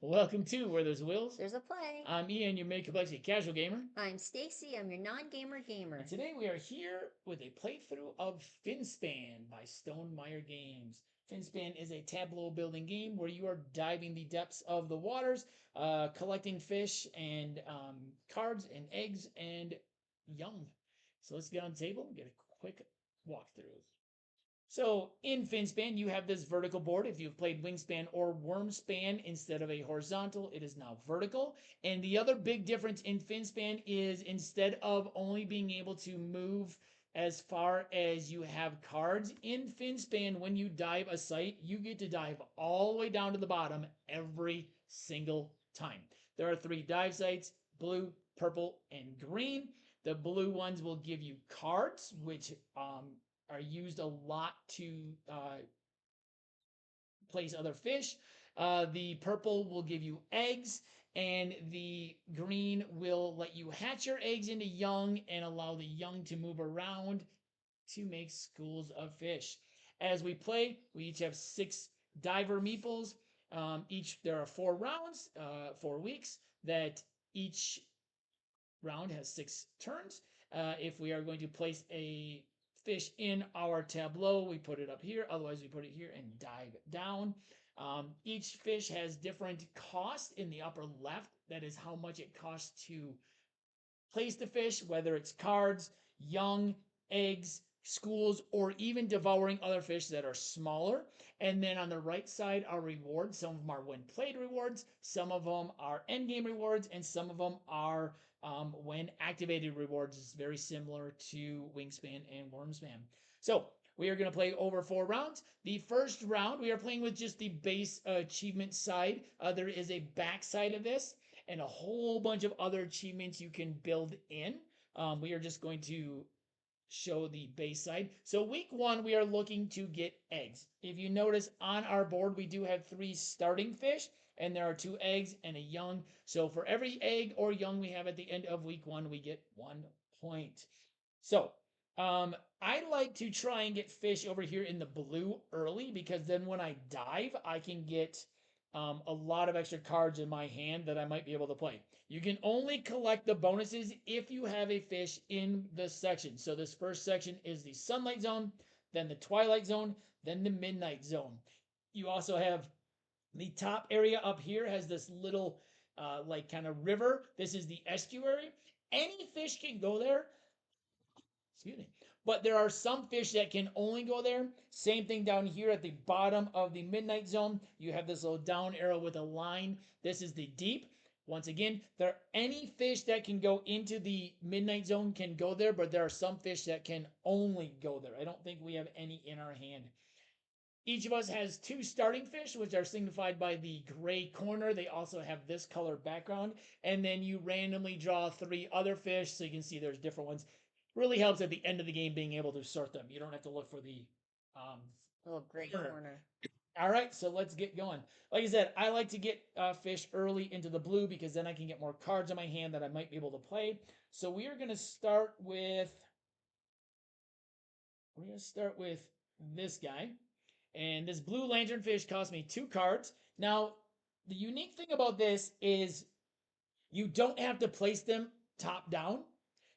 Welcome to Where There's Wills. There's a play. I'm Ian, your mid-complexity casual gamer. I'm Stacey. I'm your non-gamer gamer. And today we are here with a playthrough of Finspan by Stonemaier Games. Finspan is a tableau building game where you are diving the depths of the waters, collecting fish and cards and eggs and young. So let's get on the table and get a quick walkthrough. So in Finspan, you have this vertical board. If you've played Wingspan or Wormspan instead of a horizontal, it is now vertical. And the other big difference in Finspan is instead of only being able to move as far as you have cards, in Finspan, when you dive a site, you get to dive all the way down to the bottom every single time. There are 3 dive sites, blue, purple, and green. The blue ones will give you cards, which are used a lot to place other fish. The purple will give you eggs, and the green will let you hatch your eggs into young and allow the young to move around to make schools of fish. As we play, we each have 6 diver meeples. There are 4 rounds, 4 weeks, that each round has 6 turns. If we are going to place a fish in our tableau, we put it up here. Otherwise, we put it here and dive down. Each fish has different cost in the upper left. That is how much it costs to place the fish, whether it's cards, young, eggs, schools, or even devouring other fish that are smaller. And then on the right side are rewards. Some of them are when played rewards, some of them are end game rewards, and some of them are when activated rewards. Is very similar to Wingspan and Wormspan. So we are going to play over 4 rounds. The first round, we are playing with just the base achievement side. There is a back side of this and a whole bunch of other achievements you can build in. We are just going to show the base side. So week 1, we are looking to get eggs. If you notice on our board, we do have 3 starting fish, and there are 2 eggs and a young. So for every egg or young we have at the end of week 1, we get 1 point. So I like to try and get fish over here in the blue early, because then when I dive, I can get a lot of extra cards in my hand that I might be able to play. You can only collect the bonuses if you have a fish in the section. So this first section is the Sunlight Zone, then the Twilight Zone, then the Midnight Zone. You also have the top area up here has this little like kind of river. This is the estuary. Any fish can go there. Excuse me. But there are some fish that can only go there. Same thing down here at the bottom of the Midnight Zone. You have this little down arrow with a line. This is the deep. Once again, any fish that can go into the Midnight Zone can go there, but there are some fish that can only go there. I don't think we have any in our hand. Each of us has 2 starting fish, which are signified by the gray corner. They also have this color background. And then you randomly draw 3 other fish, so you can see there's different ones. Really helps at the end of the game being able to sort them. You don't have to look for the little gray corner. All right, so let's get going. Like I said, I like to get fish early into the blue because then I can get more cards in my hand that I might be able to play. So we are going to start with this guy. And this blue lanternfish cost me 2 cards. Now, the unique thing about this is you don't have to place them top down.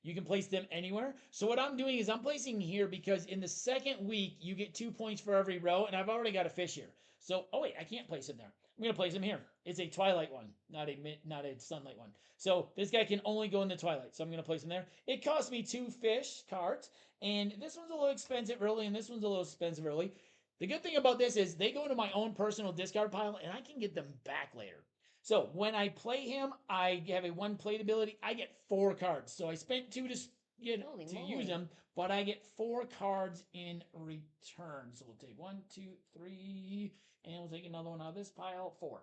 You can place them anywhere. So what I'm doing is I'm placing here because in the second week, you get 2 points for every row, and I've already got a fish here. So, oh wait, I can't place him there. I'm going to place him here. It's a Twilight one, not a Sunlight one. So this guy can only go in the Twilight. So I'm going to place him there. It cost me 2 fish cards, and this one's a little expensive early, and this one's a little expensive early. The good thing about this is they go into my own personal discard pile, and I can get them back later. So when I play him, I have a 1 plate ability. I get 4 cards. So I spent 2 to use them, but I get 4 cards in return. So we'll take 1, 2, 3, and we'll take another one out of this pile. 4.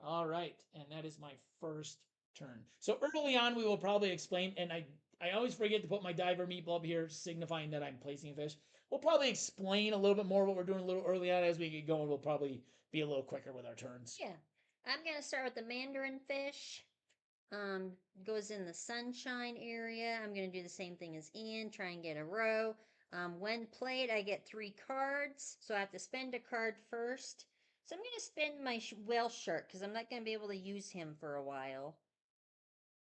All right, and that is my first turn. So early on, we will probably explain, and I always forget to put my diver meatball up here, signifying that I'm placing a fish. We'll probably explain a little bit more what we're doing a little early on. As we get going, we'll probably be a little quicker with our turns. Yeah. I'm going to start with the mandarin fish. Goes in the sunshine area. I'm going to do the same thing as Ian, try and get a row. When played, I get 3 cards, so I have to spend a card first. So I'm going to spend my whale shark because I'm not going to be able to use him for a while.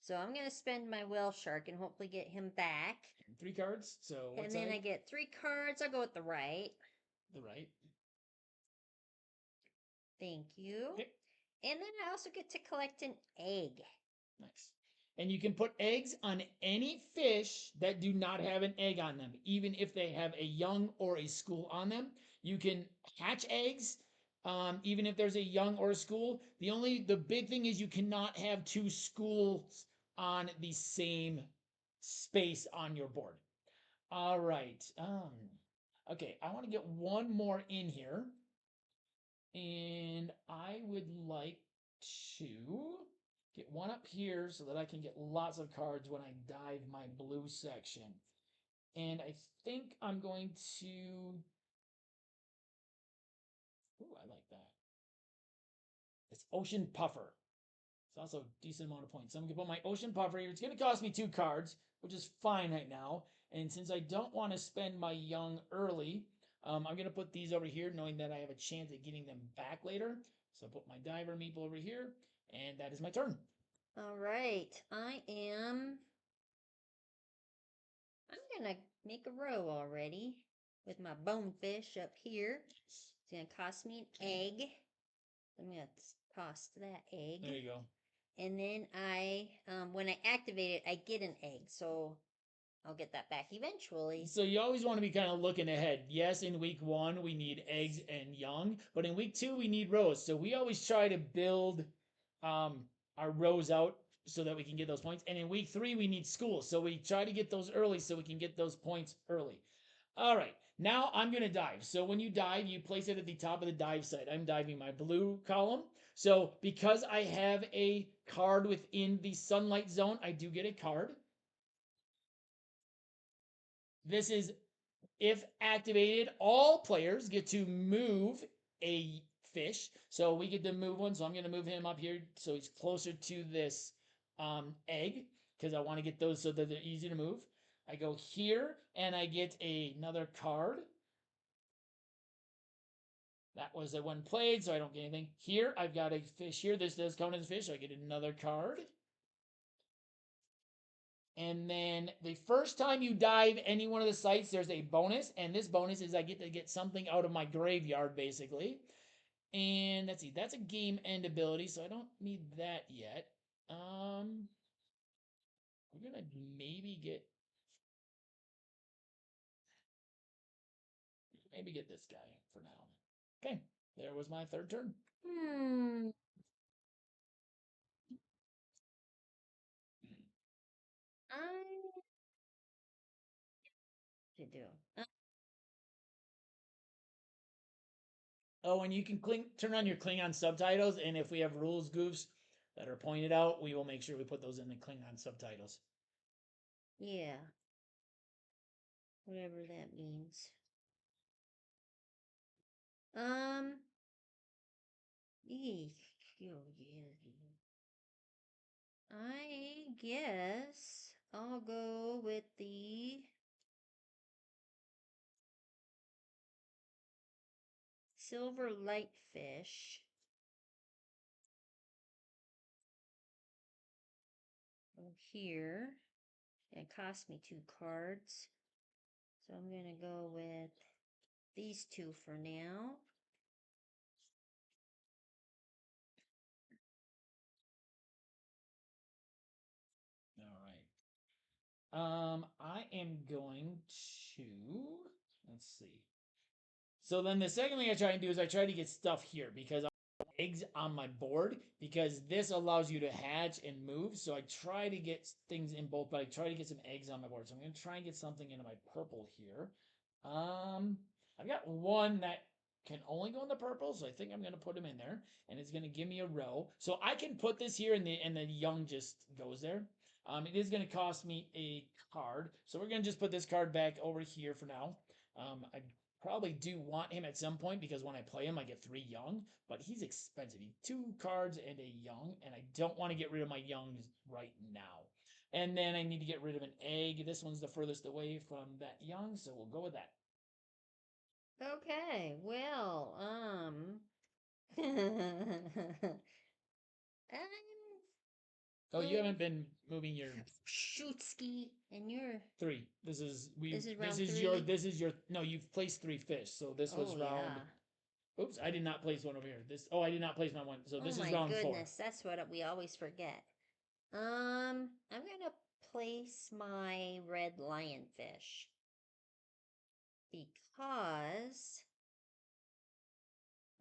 So I'm going to spend my whale shark and hopefully get him back. 3 cards. So what And side? then I get 3 cards. I'll go with the right. The right. Thank you. Okay. And then I also get to collect an egg. Nice. And you can put eggs on any fish that do not have an egg on them, even if they have a young or a school on them. You can hatch eggs, even if there's a young or a school. The big thing is you cannot have 2 schools on the same space on your board. All right. Okay, I want to get one more in here. And I would like to get one up here so that I can get lots of cards when I dive my blue section. And I think I'm going to... Ooh, I like that. It's Ocean Puffer. It's also a decent amount of points. So I'm going to put my Ocean Puffer here. It's going to cost me 2 cards, which is fine right now. And since I don't want to spend my young early, I'm going to put these over here, knowing that I have a chance at getting them back later. So I'll put my Diver Meeple over here, and that is my turn. All right. I'm going to make a row already with my bonefish up here. It's going to cost me an egg. I'm going to toss that egg. There you go. And then when I activate it, I get an egg. So I'll get that back eventually. So you always want to be kind of looking ahead. Yes, in week 1, we need eggs and young. But in week 2, we need rows. So we always try to build our rows out so that we can get those points. And in week 3, we need schools. So we try to get those early so we can get those points early. All right. Now I'm going to dive. So when you dive, you place it at the top of the dive site. I'm diving my blue column. So because I have a card within the sunlight zone, I do get a card. This is if activated, all players get to move a fish. So we get to move one. So I'm going to move him up here so he's closer to this egg because I want to get those so that they're easy to move. I go here and I get another card. That was the one played, so I don't get anything. Here, I've got a fish here. This does count as a fish, so I get another card. And then the first time you dive any one of the sites, there's a bonus. And this bonus is I get to get something out of my graveyard, basically. And let's see, that's a game end ability, so I don't need that yet. We're gonna maybe get this guy for now. Okay, there was my 3rd turn. I to do. Oh, and you can turn on your Klingon subtitles, and if we have rules goofs that are pointed out, we will make sure we put those in the Klingon subtitles. Yeah. Whatever that means. I guess I'll go with the silver lightfish. Here. It cost me 2 cards. So I'm going to go with these 2 for now. All right. I am going to, let's see. So then the second thing I try and do is I try to get stuff here because I have eggs on my board because this allows you to hatch and move. So I try to get things in both, but I try to get some eggs on my board. So I'm going to try and get something into my purple here. I've got one that can only go in the purple, so I think I'm going to put him in there, and it's going to give me a row. So I can put this here, and the young just goes there. It is going to cost me a card, so we're going to just put this card back over here for now. I probably do want him at some point because when I play him, I get 3 young, but he's expensive. He's 2 cards and a young, and I don't want to get rid of my youngs right now. And then I need to get rid of an egg. This one's the furthest away from that young, so we'll go with that. Okay, well, Oh, you haven't been moving your shoot ski, and you're 3. This is This is round this is 3? your no. You've placed 3 fish, so this was Oh round. yeah. Oops, I did not place one over here. I did not place my one. So Oh this is my round 4. goodness, that's what we always forget. I'm gonna place my red lionfish because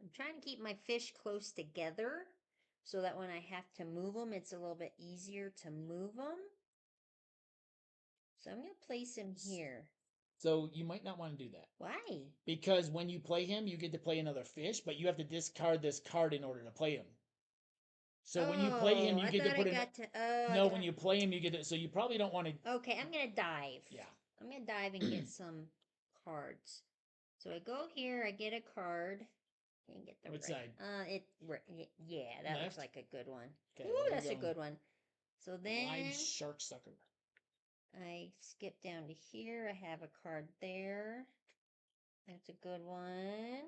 I'm trying to keep my fish close together so that when I have to move them, it's a little bit easier to move them. So I'm gonna place him here. So you might not want to do that. Why? Because when you play him, you get to play another fish, but you have to discard this card in order to play him. So when you play him, you I get to thought put I in. got to. Oh, No, when you play him, you get to. So you probably don't want to. Okay, I'm gonna dive. Yeah. I'm gonna dive and get some cards. So I go here, I get a card. Can't get the Which right. side? Yeah, that Left? looks like a good one. Okay, Ooh, we're that's a going good one. So then Wide shark sucker. I skip down to here. I have a card there. That's a good one.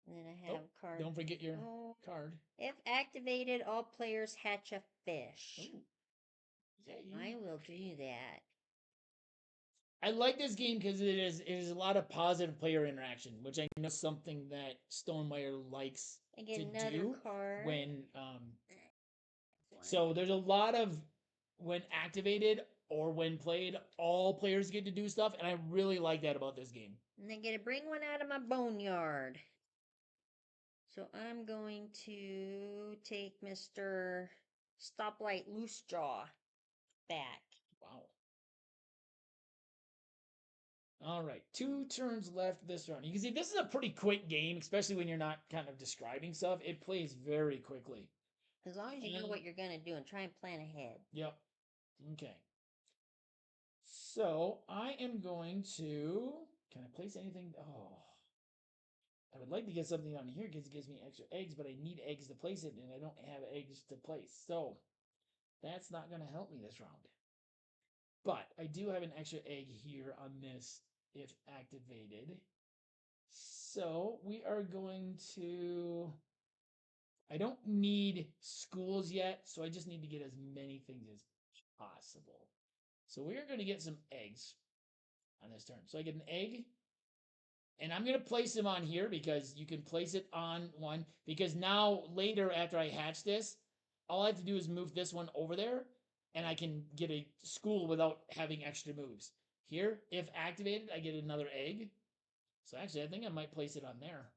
And then I have a card. Don't forget your Oh, card. if activated, all players hatch a fish. Ooh. I will do that. I like this game because it is a lot of positive player interaction, which I know is something that Stonemaier likes I get to another do card. when so there's a lot of when activated or when played, all players get to do stuff, and I really like that about this game. And I get to bring one out of my boneyard. So I'm going to take Mr. Stoplight Loose Jaw back. Wow. All right, 2 turns left this round. You can see this is a pretty quick game, especially when you're not kind of describing stuff. It plays very quickly. As long as you know what you're going to do and try and plan ahead. Yep. Okay. So I am going to. Can I place anything? Oh. I would like to get something on here because it gives me extra eggs, but I need eggs to place it, and I don't have eggs to place. So that's not going to help me this round. But I do have an extra egg here on this if activated. So we are going to. I don't need schools yet, so I just need to get as many things as possible. So we are going to get some eggs on this turn. So I get an egg, and I'm going to place them on here because you can place it on one. Because now, later after I hatch this, all I have to do is move this one over there, and I can get a school without having extra moves. Here, if activated, I get another egg. So actually, I think I might place it on there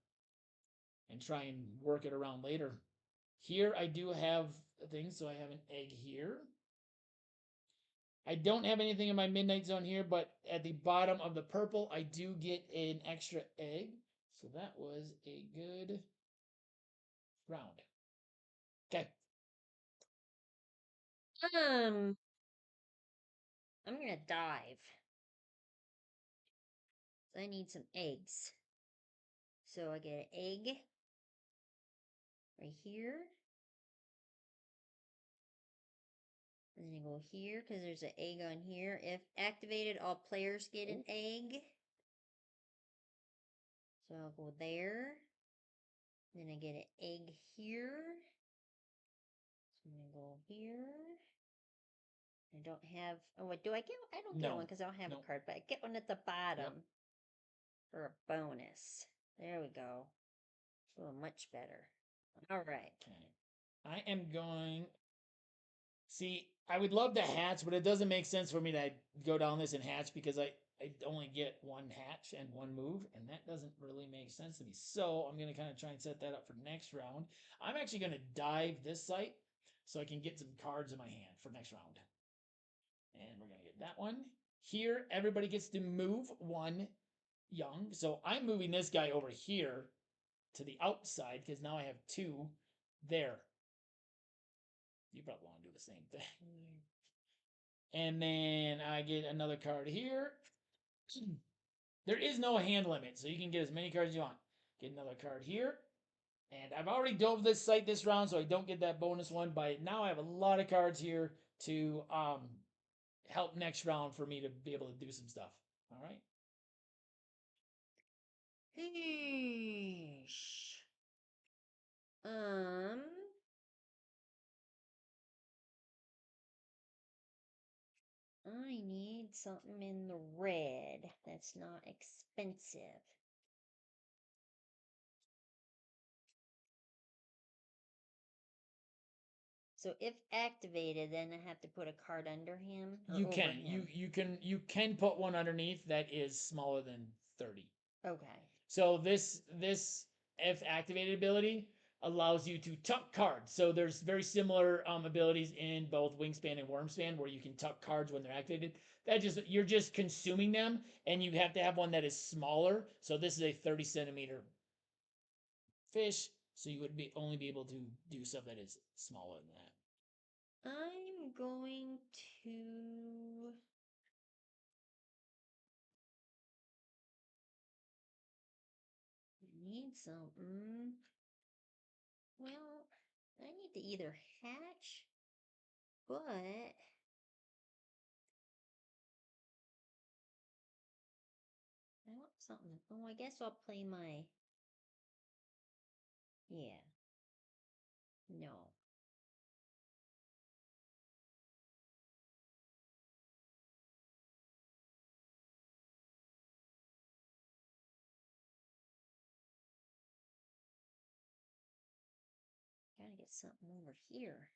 and try and work it around later. Here, I do have things, so I have an egg here. I don't have anything in my midnight zone here, but at the bottom of the purple, I do get an extra egg. So that was a good round. Okay. I'm gonna dive. So I need some eggs. So I get an egg right here. And then I go here because there's an egg on here. If activated, all players get an egg. So I'll go there. Then I get an egg here. So I'm gonna go here. I don't have. Oh, what do I get? I don't get one because I don't have a card, but I get one at the bottom for a bonus. There we go. Oh, much better. All right. Okay. I am going. See, I would love to hatch, but it doesn't make sense for me to go down this and hatch because I only get one hatch and one move, and that doesn't really make sense to me. So I'm going to kind of try and set that up for next round. I'm actually going to dive this site so I can get some cards in my hand for next round. And we're going to get that one. Here, everybody gets to move one young. So I'm moving this guy over here to the outside because now I have 2 there. You probably want to do the same thing. And then I get another card here. There is no hand limit, so you can get as many cards as you want. Get another card here. And I've already dove this site this round, so I don't get that bonus one. But now I have a lot of cards here to help next round for me to be able to do some stuff. All right. I need something in the red that's not expensive. So if activated, then I have to put a card under him or You over can. him. You can put one underneath that is smaller than 30. Okay. So this if activated ability allows you to tuck cards. So there's very similar abilities in both Wingspan and Wormspan where you can tuck cards when they're activated. That just you're just consuming them, and you have to have one that is smaller. So this is a 30 centimeter fish, so you would only be able to do stuff that is smaller than that. I'm going to need something. Well, I need to either hatch, but I want something. Oh, I guess I'll play my. Yeah. No. Gotta get something over here.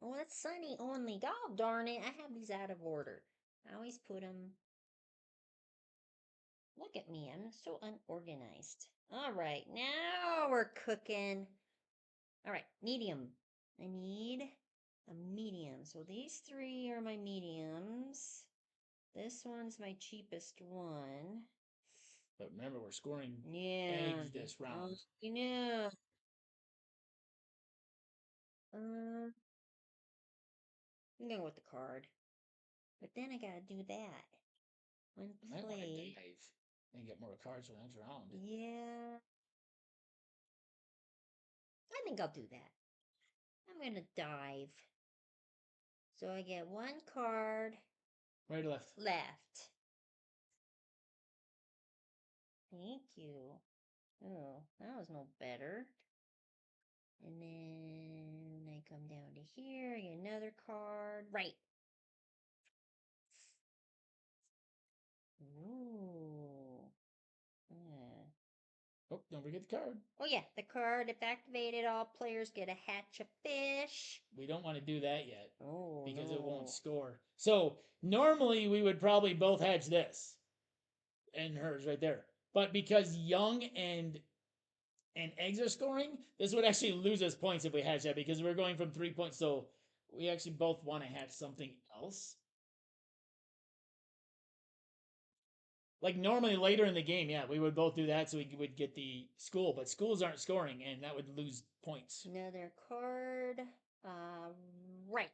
Oh, that's sunny only. God darn it. I have these out of order. I always put them. Look at me. I'm so unorganized. All right. Now we're cooking. All right. Medium. I need a medium. So these three are my mediums. This one's my cheapest one. But remember, we're scoring Yeah. eggs this round. You know. I'm gonna go with the card. But then I gotta do that. When You might want to play. dive and get more cards for the next round. Yeah. I think I'll do that. I'm gonna dive. So I get one card Right or left? left. Thank you. Oh, that was no better. And then I come down to here, I get another card. Right. Ooh. Oh, don't forget the card. Oh yeah, the card, if activated, all players get a hatch of fish. We don't want to do that yet. Oh, because no. it won't score. So normally we would probably both hedge this and hers right there. But because young and eggs are scoring, this would actually lose us points if we hatch that because we're going from 3 points. So we actually both want to hatch something else. Like normally later in the game, yeah, we would both do that so we would get the school, but schools aren't scoring and that would lose points. Another card. Right.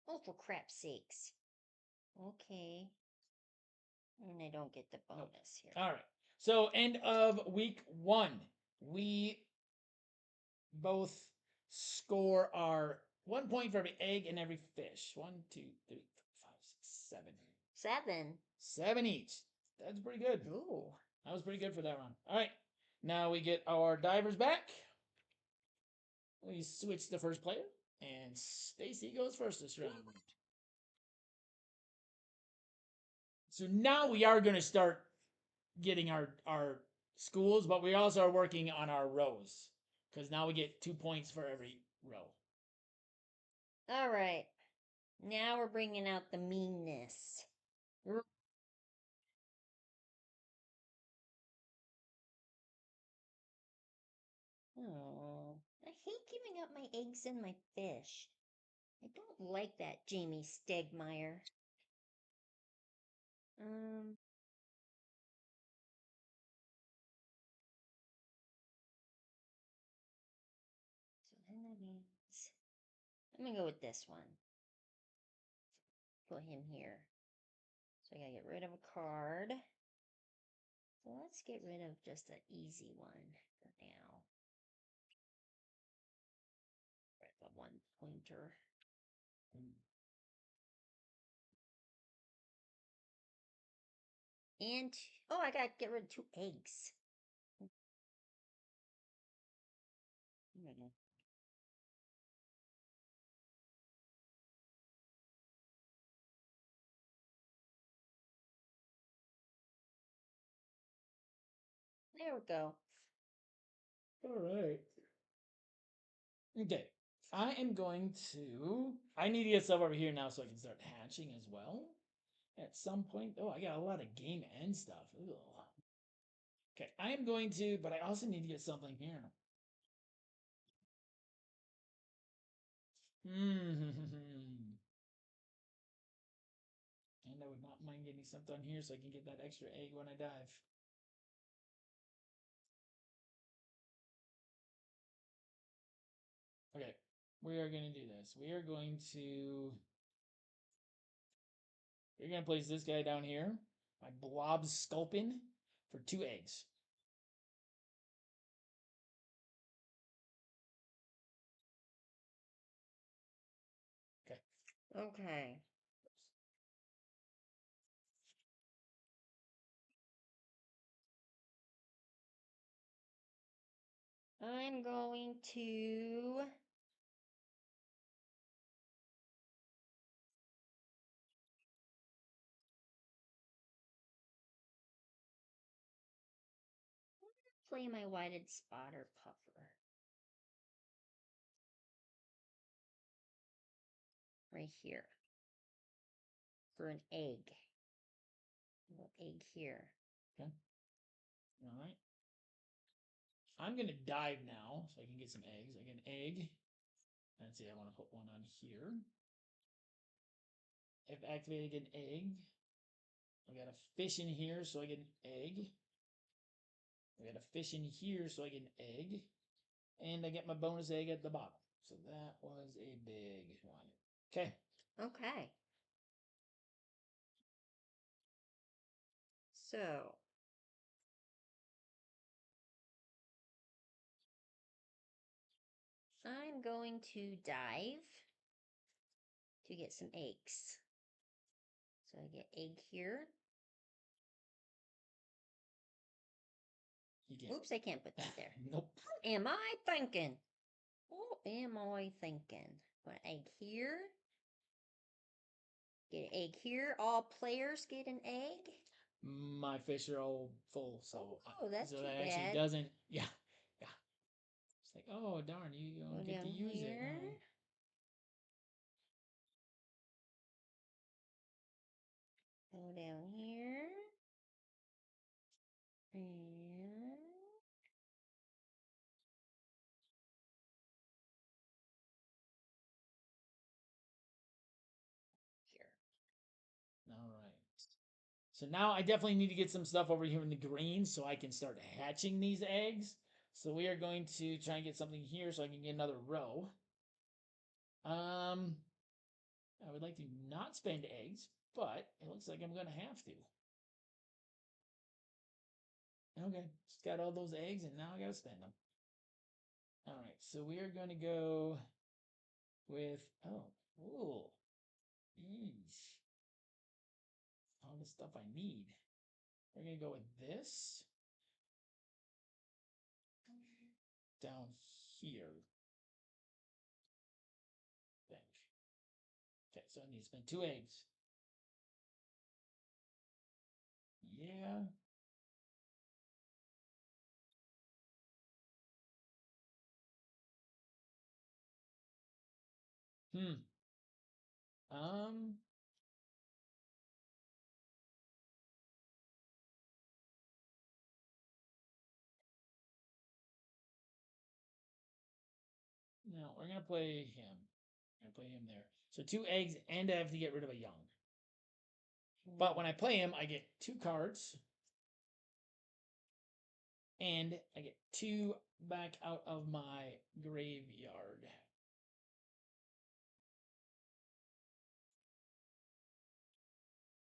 Oh, for crap's sakes. Okay. And I don't get the bonus here. All right. So end of week 1. We both score our 1 point for every egg and every fish. 1, 2, 3, 4, 5, 6, 7. 7. 7 each. That's pretty good. Ooh. That was pretty good for that round. All right. Now we get our divers back. We switch the first player, and Stacey goes first this round. So now we are going to start getting our schools, but we also are working on our rows because now we get 2 points for every row. All right. Now we're bringing out the meanness. Oh, I hate giving up my eggs and my fish. I don't like that, Jamie Stegmaier. So then that means I'm gonna go with this one. Put him here. So I gotta get rid of a card. So let's get rid of just an easy one for now. Right, the 1-pointer. And oh, I gotta get rid of 2 eggs. There we go. All right. Okay. I am going to. I need to get stuff over here now so I can start hatching as well. At some point. Oh, I got a lot of game end stuff. Ugh. Okay, I am going to, but I also need to get something here. And I would not mind getting something on here so I can get that extra egg when I dive. Okay, we are going to do this. We're going to place this guy down here. My blob sculpin for 2 eggs. Okay. Okay. I'm going to play my whited spotter puffer right here for an egg. A little egg here. Okay. All right. I'm going to dive now so I can get some eggs. I get an egg. Let's see, I want to put one on here. I've activated an egg. I got a fish in here, so I get an egg. I got a fish in here, so I get an egg. And I get my bonus egg at the bottom. So that was a big one. Okay. Okay. So I'm going to dive to get some eggs. So I get egg here. Oops, I can't put that there. Nope. What am I thinking? What am I thinking? Put an egg here. Get an egg here. All players get an egg. My fish are all full, so that's so too that actually bad. doesn't. Yeah. It's like, oh darn, you don't get to use here. it. Go down here. And here. All right. So now I definitely need to get some stuff over here in the green so I can start hatching these eggs. So we are going to try and get something here so I can get another row. I would like to not spend eggs, but it looks like I'm going to have to. Okay, just got all those eggs and now I got to spend them. All right, so we are going to go with, ooh, eesh. All the stuff I need. We're going to go with this down here. Okay, so I need to spend 2 eggs. Yeah. Um. No, we're gonna play him. We're gonna play him there. So 2 eggs, and I have to get rid of a young. But when I play him, I get 2 cards. And I get 2 back out of my graveyard.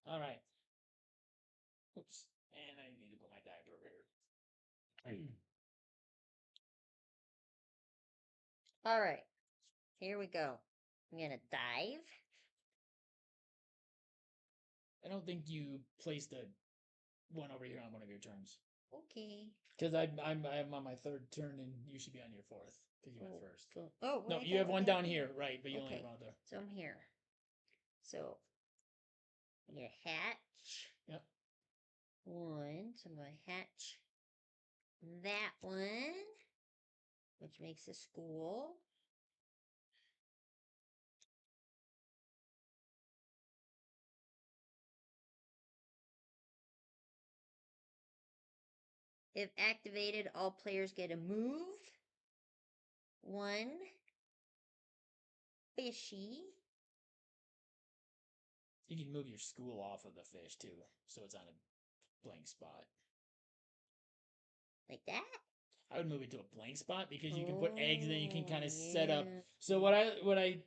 All right. Oops. And I need to put my diaper here. All right. Here we go. I'm going to dive. I don't think you placed a one over here on one of your turns. Okay. Because I'm on my third turn and you should be on your fourth because you went first. Oh, No, wait, you have one down here, right? But you only have one there. So I'm here. So I get a hatch. Yep. One. So I'm going to hatch that one, which makes a school. If activated, all players get a move. One fishy. You can move your school off of the fish too, so it's on a blank spot. Like that? I would move it to a blank spot because you can put eggs and then you can kind of set up. So a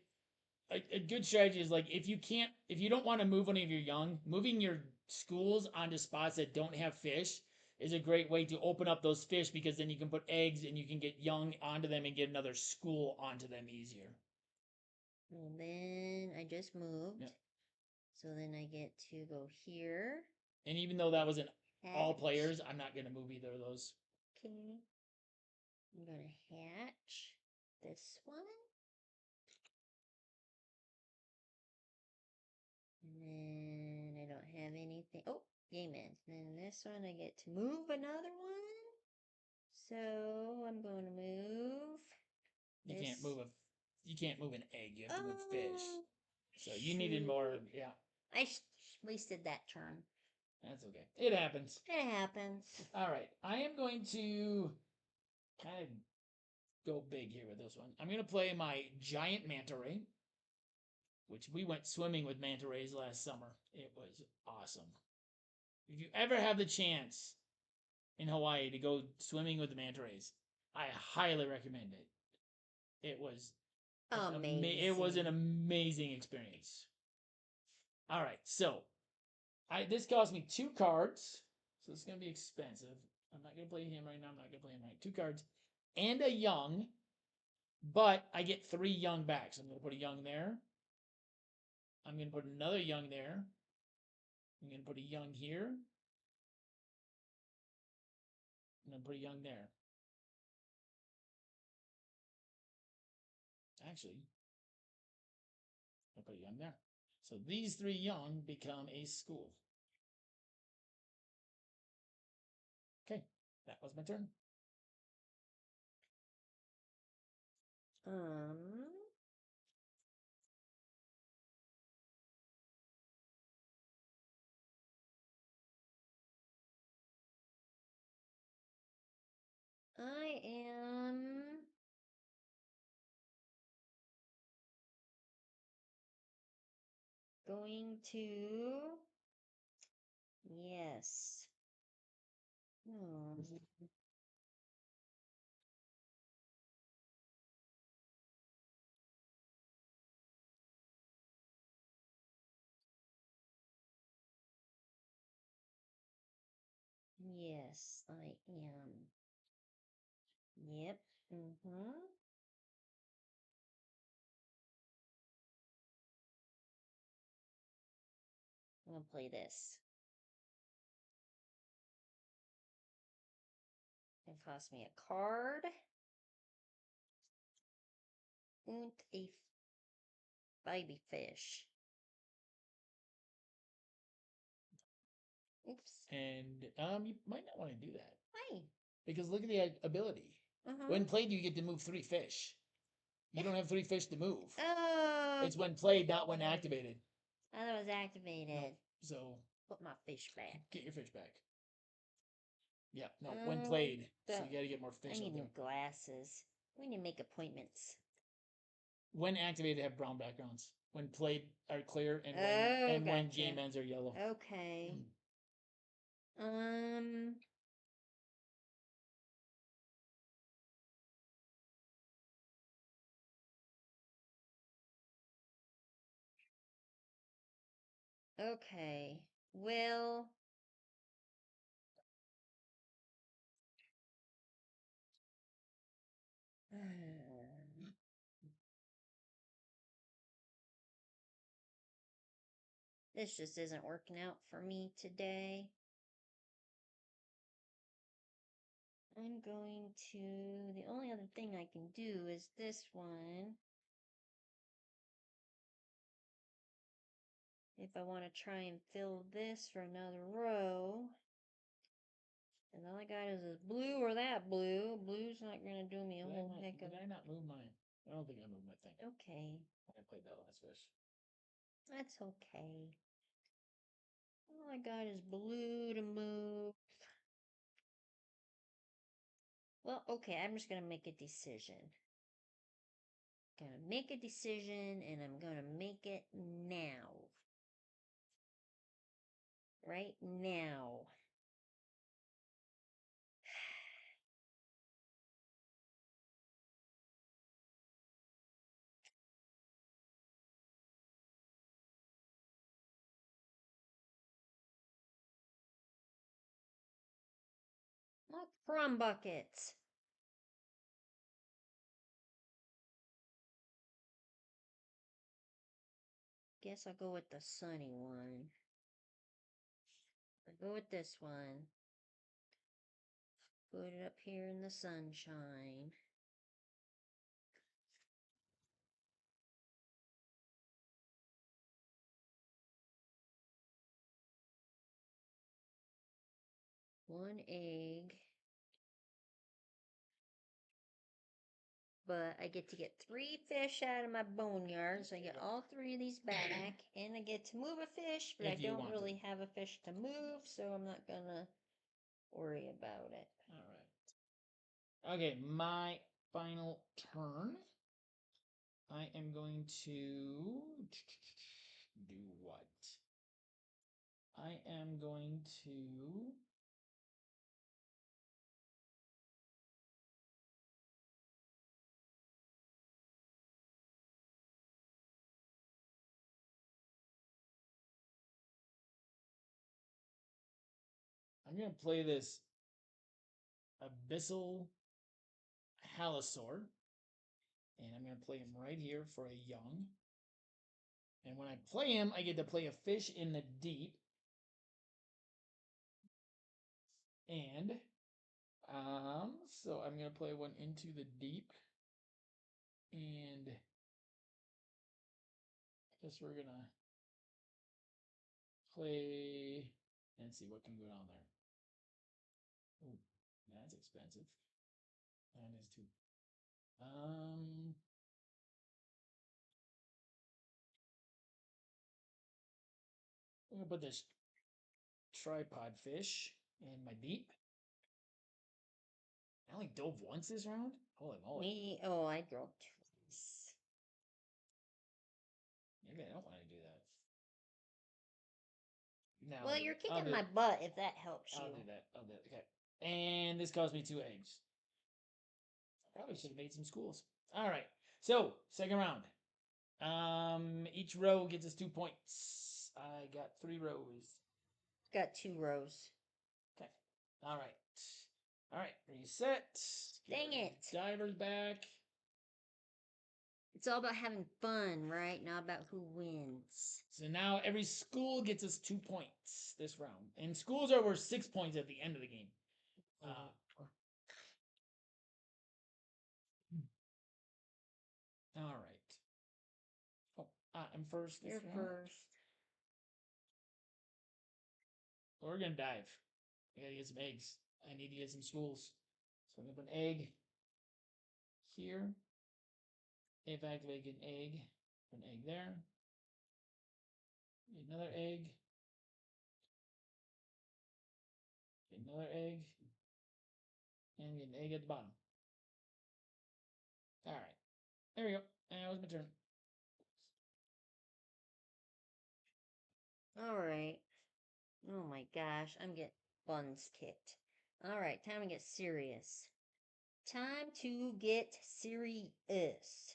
good strategy is like if you don't want to move any of your young, moving your schools onto spots that don't have fish is a great way to open up those fish because then you can put eggs and you can get young onto them and get another school onto them easier. Well, then I just moved. Yep. So then I get to go here. And even though that wasn't all Hatch. players, I'm not going to move either of those. Okay. I'm going to hatch this one. And then I don't have anything. Oh, game in. Then this one I get to move another one. So I'm going to move. You can't move an egg. You have to move fish. So you shoot. needed more. Yeah. I wasted that turn. That's okay. It happens. It happens. All right. I am going to kind of go big here with this one. I'm going to play my giant manta ray, which we went swimming with manta rays last summer. It was awesome. If you ever have the chance in Hawaii to go swimming with the manta rays, I highly recommend it. It was amazing. It was an amazing experience. All right, so this cost me 2 cards, so it's going to be expensive. I'm not going to play him right now. I'm not going to play him right. 2 cards and a young, but I get 3 young back. So I'm going to put a young there. I'm going to put another young there. I'm going to put a young here. I'm going to put a young there. Actually, I'll put a young there. So these 3 young become a school. Okay, that was my turn. I am going to, yes. Yes, I am. Yep. I'm gonna play this. It cost me a card and a baby fish. Oops. And you might not want to do that. Why? Because look at the ability. When played, you get to move 3 fish. You don't have 3 fish to move. Oh. It's when played, not when activated. I thought it was activated. No, so put my fish back. Get your fish back. Yeah, no, when played. So you got to get more fish. I need new glasses. We need to make appointments. When activated, have brown backgrounds. When played, are clear, and when game ends are yellow. Okay. Okay. Well. This just isn't working out for me today. I'm going to, the only other thing I can do is this one. If I want to try and fill this for another row. And all I got is this blue or that blue. Blue's not going to do me a whole heck of... Did I not move mine? I don't think I moved my thing. Okay. I played that last fish. That's okay. All I got is blue to move. Well, okay, I'm just going to make a decision. Gonna make a decision, and I'm gonna make it now. Right now. More crumb buckets. Guess I'll go with the sunny one. I'll go with this one. Put it up here in the sunshine. One egg. But I get to get 3 fish out of my boneyard, so I get all 3 of these back, and I get to move a fish, but I don't really have a fish to move, so I'm not gonna worry about it. All right. Okay, my final turn. I am going to do what? I am going to play this Abyssal Halosaur, and I'm going to play him right here for a young. And when I play him, I get to play a fish in the deep. And so I'm going to play one into the deep. And I guess we're going to play and see what can go down there. Oh, that's expensive. That is too. I'm gonna put this tripod fish in my deep. I only dove once this round. Holy moly! I drove twice. Maybe I don't want to do that. No. Well, you're kicking my butt if that helps you. I'll do that. Okay. And this cost me 2 eggs. Probably should have made some schools. All right. So second round. Each row gets us 2 points. I got 3 rows. Got 2 rows. Okay. All right. All right. Reset. Dang it. Divers back. It's all about having fun, right? Not about who wins. So now every school gets us 2 points this round. And schools are worth 6 points at the end of the game. All right. Oh, I'm first. You're first. We're going to dive. I got to get some eggs. I need to get some schools. So I'm going to put an egg here. If I activate an egg, put an egg there. Another egg. Another egg. And get an egg at the bottom. All right. There we go. And that was my turn. All right. Oh my gosh, I'm getting buns kicked. All right, time to get serious. Time to get serious.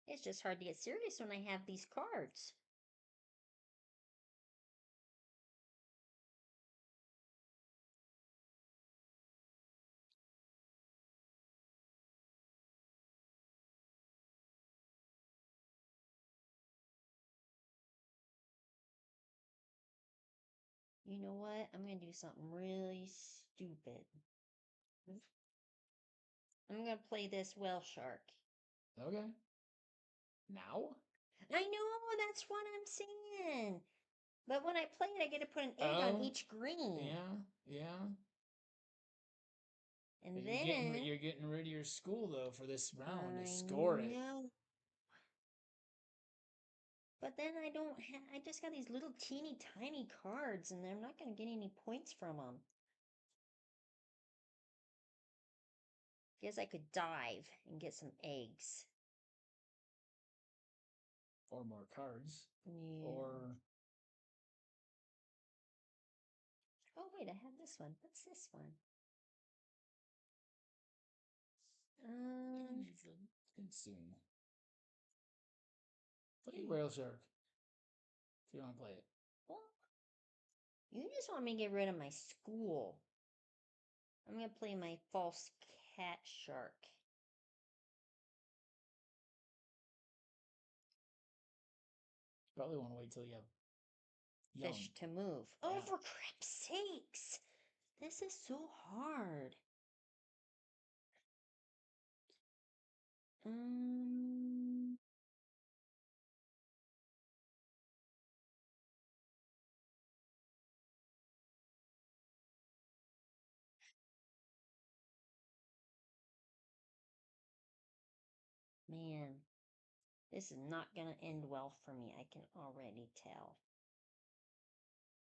It's just hard to get serious when I have these cards. You know what? I'm going to do something really stupid. I'm going to play this whale shark. Okay. Now? I know, that's what I'm saying. But when I play it, I get to put an egg on each green. Yeah. And you're getting rid of your school though for this round to score it. But then I don't have. I just got these little teeny tiny cards, and I'm not going to get any points from them. Guess I could dive and get some eggs. Or more cards. Yeah. Or. Oh wait, I have this one. What's this one? Consume. Play whale shark. If you want to play it. Well, you just want me to get rid of my school. I'm going to play my false cat shark. Probably want to wait till you have Fish to move. Yeah. Oh, for crap's sakes! This is so hard. Man, this is not going to end well for me. I can already tell.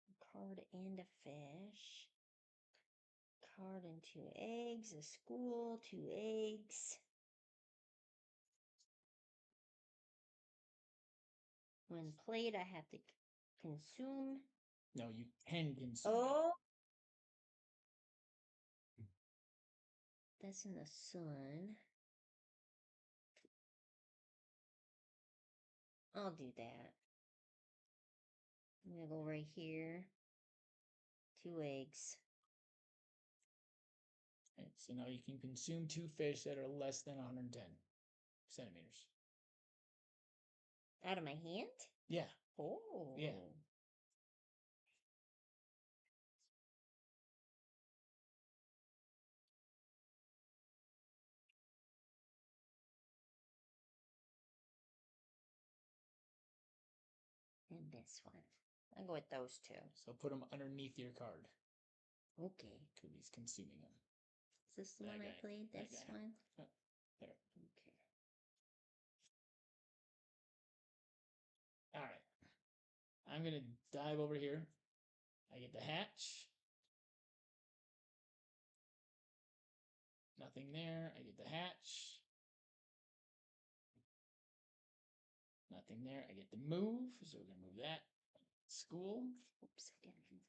A card and a fish. Card and 2 eggs. A school, 2 eggs. When played, I have to consume. No, you can consume. Oh! That's in the sun. I'll do that. I'm going to go right here. 2 eggs. And so now you can consume 2 fish that are less than 110 centimeters. Out of my hand? Yeah. Oh. Yeah. And this one. I'll go with those 2. So put them underneath your card. Okay. Because he's consuming them. Is this the one I played? This one? Oh, there. Okay. All right. I'm going to dive over here. I get the hatch. Nothing there. I get the hatch. Nothing there. I get the move. So we're going to move that. School. Oops, I didn't.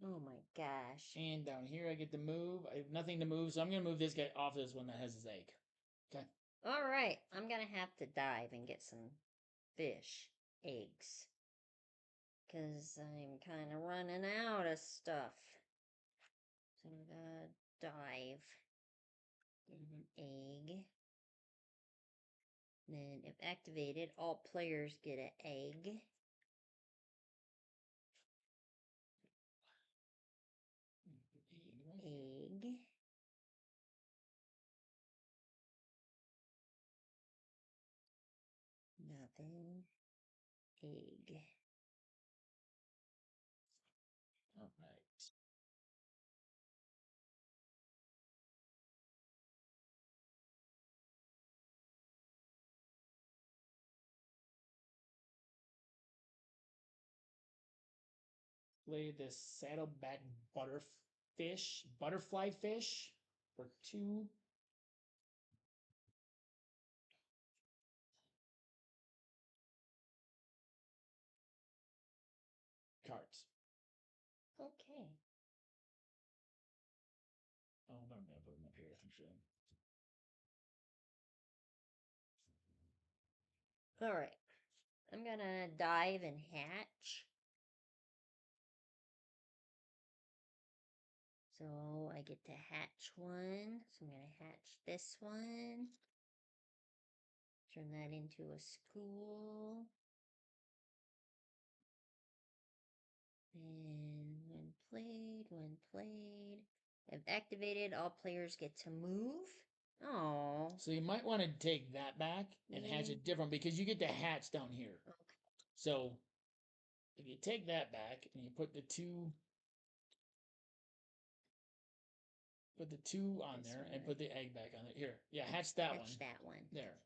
Oh my gosh. And down here I get the move. I have nothing to move, so I'm going to move this guy off this one that has his egg. Okay. All right. I'm going to have to dive and get some fish eggs. Because I'm kind of running out of stuff. So I'm going to dive. Get an egg. Then, if activated, all players get an egg. Egg. Nothing. Egg. All right. Play this saddleback butterfly fish for 2. Cards. Okay. Oh, I'm going to put them up here for sure. All right. I'm going to dive and hatch. So I get to hatch one. So I'm going to hatch this one. Turn that into a school. And when played. If activated, all players get to move. Oh. So you might want to take that back and hatch it different because you get to hatch down here. Okay. So if you take that back and you put the two on This there one. and put the egg back on it. Here. Yeah, hatch that one. Hatch that one. There.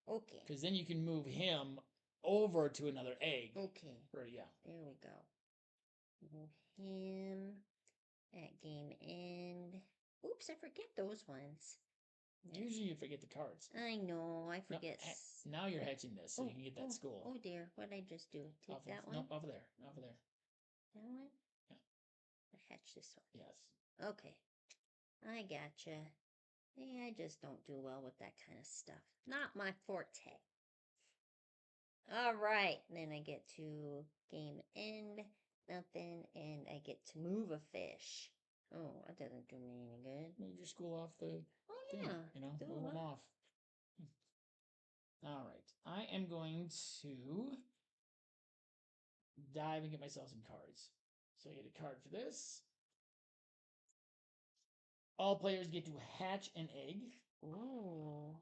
Okay. Because then you can move him over to another egg. Okay. Or, yeah. There we go. Move him at game end. Oops, I forget those ones. Usually you forget the cards. I know, I forget. No, now you're hatching this, so you can get that school. Oh dear, what did I just do? Take that one? No, over there. Over there. That one? Yeah. Or hatch this one? Yes. Okay. I gotcha. Yeah, I just don't do well with that kind of stuff. Not my forte. Alright, then I get to game end, nothing, and I get to move a fish. Oh, that doesn't do me any good. Move your school off the thing. Yeah. You know, move them off. Alright, I am going to dive and get myself some cards. So I get a card for this. All players get to hatch an egg. Ooh.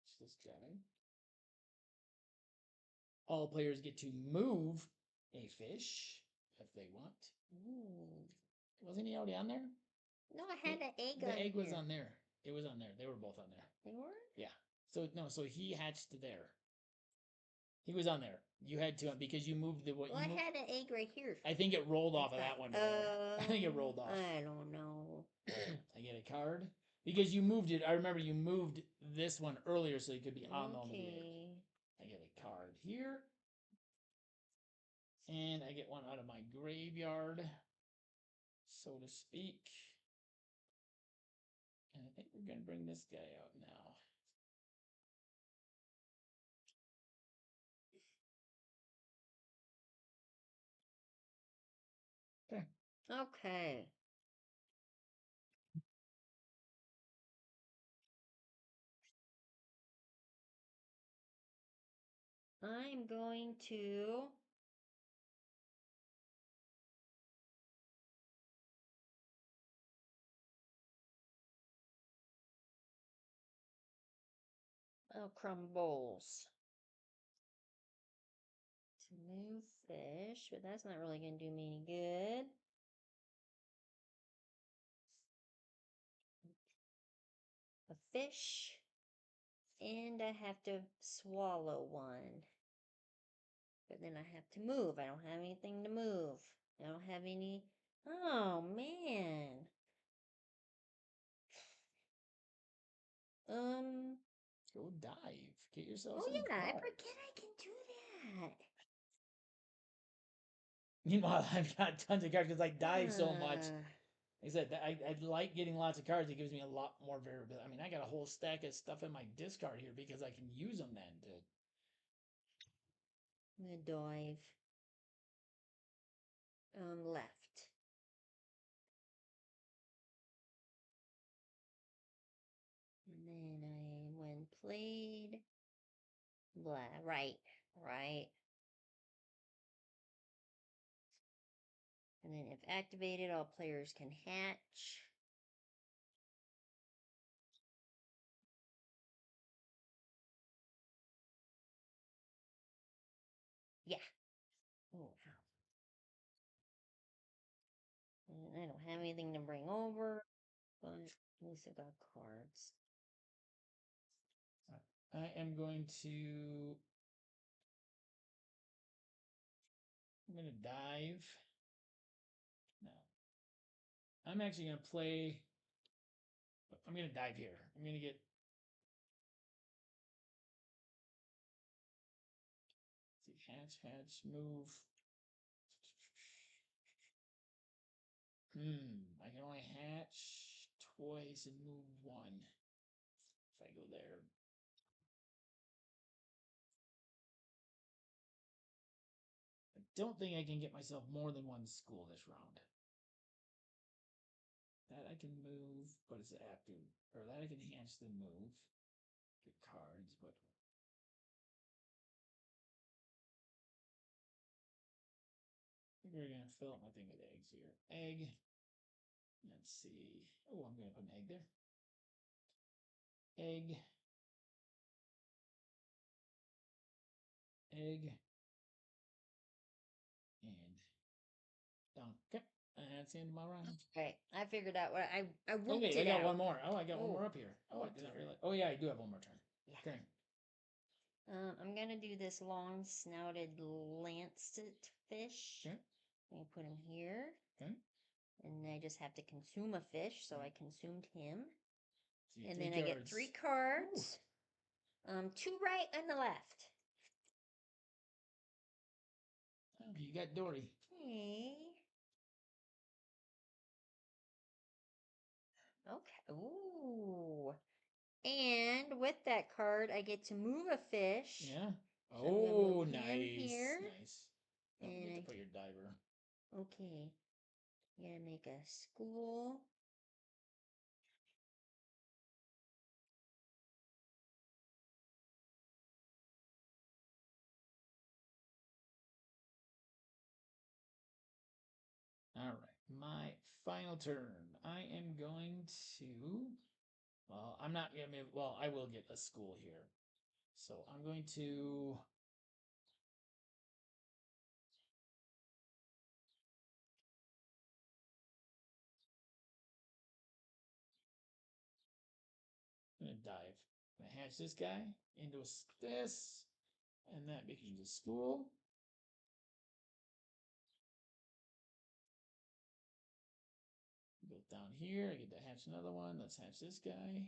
It's this guy. All players get to move a fish if they want. Ooh. Wasn't he already on there? No, I had an egg on The egg was here. on there. It was on there. They were both on there. They were? Yeah. So no, so he hatched there. He was on there. You had to because you moved the what Well, you I moved. had an egg right here. I think it rolled off of that one. I think it rolled off. I don't know. I get a card because you moved it. I remember you moved this one earlier, so it could be on the egg. I get a card here, and I get one out of my graveyard, so to speak. And I think we're gonna bring this guy out now. Okay. Okay. I'm going to crumbles to move fish, but that's not really going to do me any good. A fish, and I have to swallow one. But then I have to move. I don't have anything to move. I don't have any. Oh, man. Go dive. Get yourself Oh, some yeah, cards. I forget I can do that. Meanwhile, I've got tons of cards because I dive so much. Like I said, I like getting lots of cards. It gives me a lot more variability. I mean, I got a whole stack of stuff in my discard here because I can use them then. I'm going to dive. Left. And then when played, blah, right. And then if activated, all players can hatch. Yeah. Oh, wow. And I don't have anything to bring over, but at least I got cards. I am going to. I'm going to dive. No. I'm actually going to play. I'm going to dive here. I'm going to get. Let's see, hatch, move. I can only hatch twice and move one. If I go there. I don't think I can get myself more than one school this round. That I can move, but it's after, or that I can hatch then move. Get cards, but I'm we're gonna fill up my thing with eggs here. Egg. Let's see. Oh, I'm gonna put an egg there. Egg. Egg. And done. Okay. And that's the end of my round. Okay, I figured out what I worked Okay, it I got out. one more. Oh, I got one Oh. more up here. Oh, I Oh, did not dear. realize. Oh, yeah, I do have one more turn. Yeah. Okay. I'm gonna do this long-snouted lancet fish. Okay. I'm gonna put him here, Okay. and I just have to consume a fish, so I consumed him. So you And get then three I get cards. 3 cards. 2 right and the left. Oh, you got Dory. Okay. Okay. Ooh. And with that card, I get to move a fish. Yeah. So I'm gonna Oh, move him nice. here. Nice. Don't And forget to put your diver. okay. You gotta make a school. All right. My final turn. I am going to. Well, I'm not gonna. Well, I will get a school here. So I'm going to. I'm gonna dive. I'm gonna hatch this guy into this, and that becomes a school. Go down here. I get to hatch another one. Let's hatch this guy.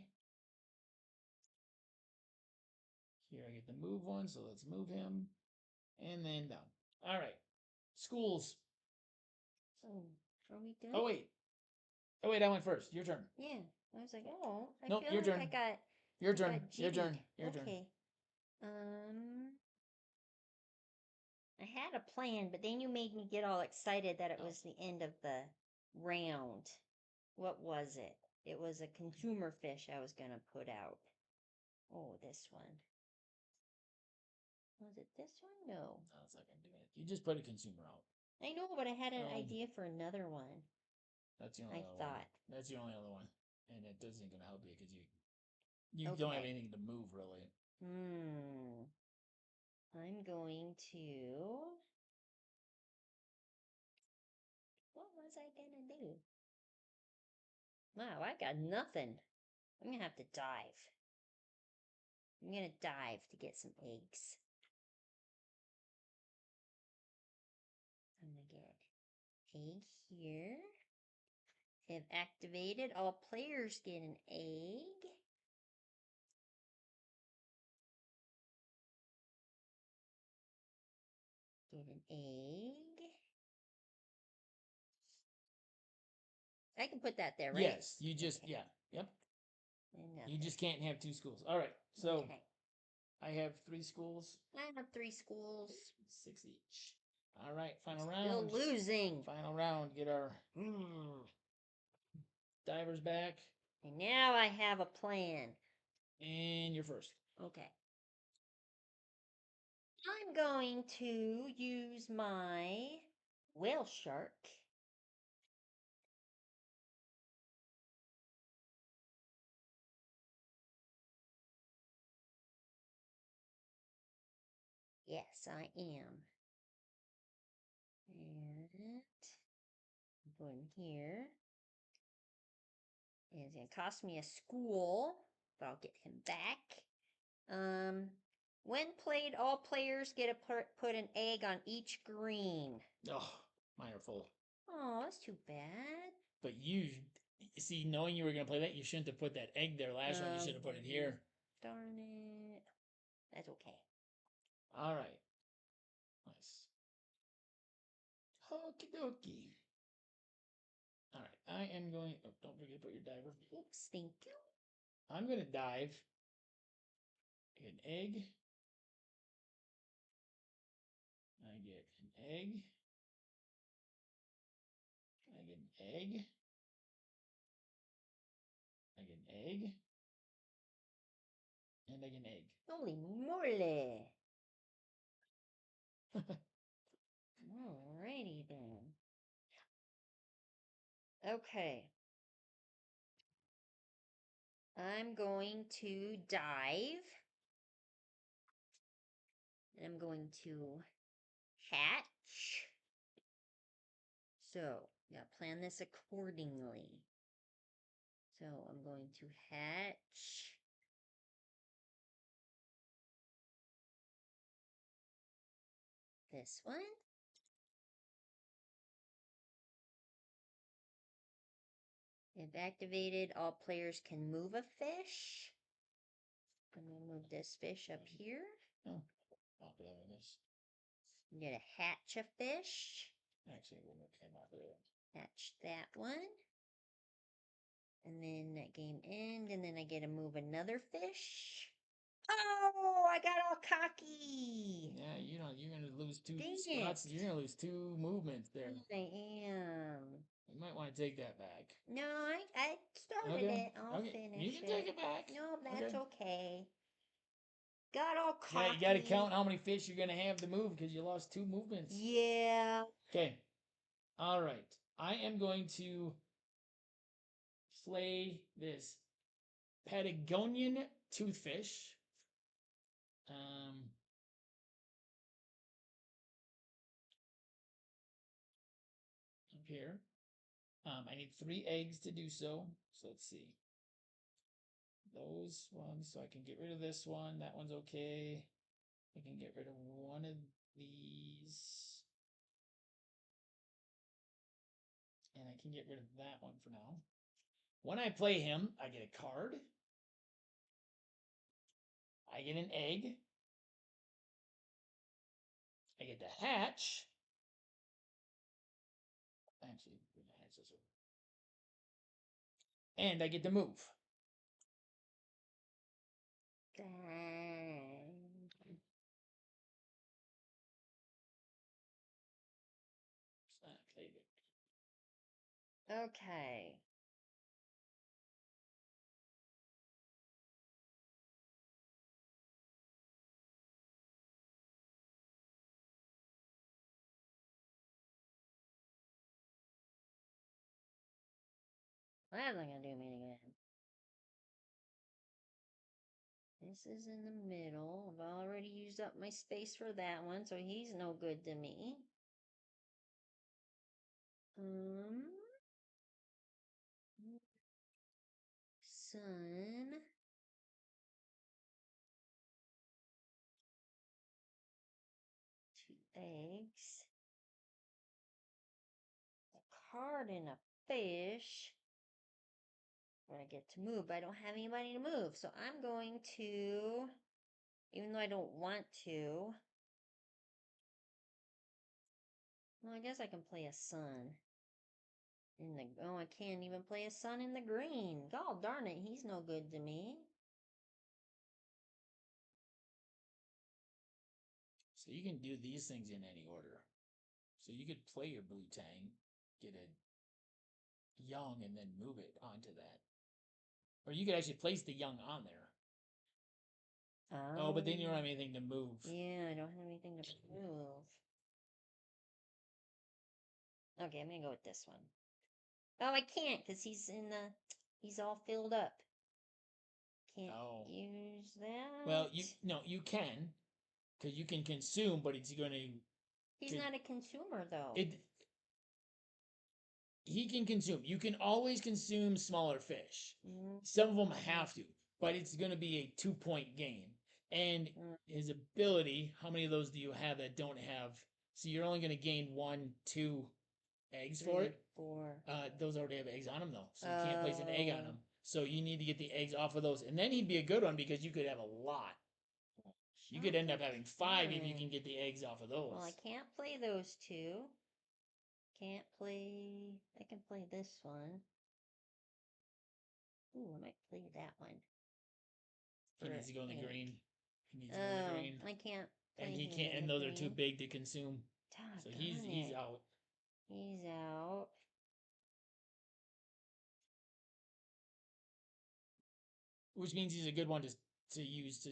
Here I get to move one, so let's move him. And then down. All right. Schools. Oh, are we done? Oh, wait. Oh, wait, I went first. Your turn. Yeah. I was like, oh, I Nope, feel your like turn. I got Your I turn. got Your turn. jitty. Your turn. Okay. I had a plan, but then you made me get all excited that it was the end of the round. What was it? It was a consumer fish I was gonna put out. Oh, this one. Was it this one? No. No, it's not gonna do it. You just put a consumer out. I know, but I had an Um, idea for another one. That's the only I other thought. one. That's the only other one, and it doesn't gonna help you because you don't have Okay. anything to move really. I'm going to. What was I gonna do? Wow, I got nothing. I'm gonna have to dive. I'm gonna dive to get some eggs. I'm gonna get egg here. Have activated. All players get an egg. Get an egg. I can put that there, right? Yes, you just Okay. yep. And You nothing. just can't have two schools. All right, so Okay. I have 3 schools, I have 3 schools. 6 each. All right, final Still round. losing. Final round. Get our divers back, And now I have a plan. and you're first. Okay. I'm going to use my whale shark. Yes, I am. And put him here. And it's going to cost me a school, but I'll get him back. When played, all players get to put an egg on each green. Oh, mine are full. Oh, that's too bad. But you see, knowing you were gonna play that, you shouldn't have put that egg there last round. You should have put it here. Darn it. That's okay. All right. Nice. Okie dokie. All right. I am going. Oh, don't forget to put your diver. Oops, thank you. I'm going to dive. Get an egg. I get an egg. I get an egg. I get an egg. And I get an egg. Holy moly. Alrighty then. Okay. I'm going to dive. And I'm going to hatch. So, yeah, plan this accordingly. So, I'm going to hatch. This one. If activated, all players can move a fish. I'm going to move this fish up here. Oh, off of this. I'm going to hatch a fish. Actually, we'll move him off of there. Hatch that one. And then that game end, and then I get to move another fish. Oh, I got all cocky. Yeah, you're gonna lose two Dang spots. it. You're gonna lose two movements there. I am. You might want to take that back. No, I started it. I'll finish You can take it back. No, that's okay. Got all cocky. Yeah, you gotta count how many fish you're gonna have to move because you lost two movements. Yeah. Okay. All right. I am going to play this Patagonian toothfish. Up here. I need 3 eggs to do so. So let's see. Those ones, so I can get rid of this one. That one's okay. I can get rid of one of these. And I can get rid of that one for now. When I play him, I get a card. I get an egg. I get to hatch. Actually, we're gonna hatch this over. And I get to move. Dang. Okay. That's not gonna do me any good. This is in the middle. I've already used up my space for that one, so he's no good to me. Sun. 2 eggs. A card and a fish. Where I get to move, but I don't have anybody to move. So I'm going to, even though I don't want to, well, I guess I can play a sun. Oh, I can't even play a sun in the green. God darn it, he's no good to me. So you can do these things in any order. So you could play your blue tang, get a young, and then move it onto that. Or you could actually place the young on there. Oh, but then you don't have anything to move. Yeah, I don't have anything to move. Okay, I'm gonna go with this one. Oh, I can't because he's all filled up. Can't use that. Well, you can, because you can consume, but it's going to. He's not a consumer though. He can consume. You can always consume smaller fish. Some of them have to, but it's going to be a 2-point gain. And his ability, how many of those do you have that don't have? So you're only going to gain 1, 2 eggs for it. 4. Those already have eggs on them though, so you can't place an egg on them. So you need to get the eggs off of those, and then he'd be a good one because you could have a lot. You could end up having 5 if you can get the eggs off of those. Well, I can't play those 2. Can't play. I can play this one. Ooh, I might play that one. He needs to go in the green. He needs to go in the green. I can't play And he him can't, in and the those green. are too big to consume. So he's out. He's out. Which means he's a good one to use to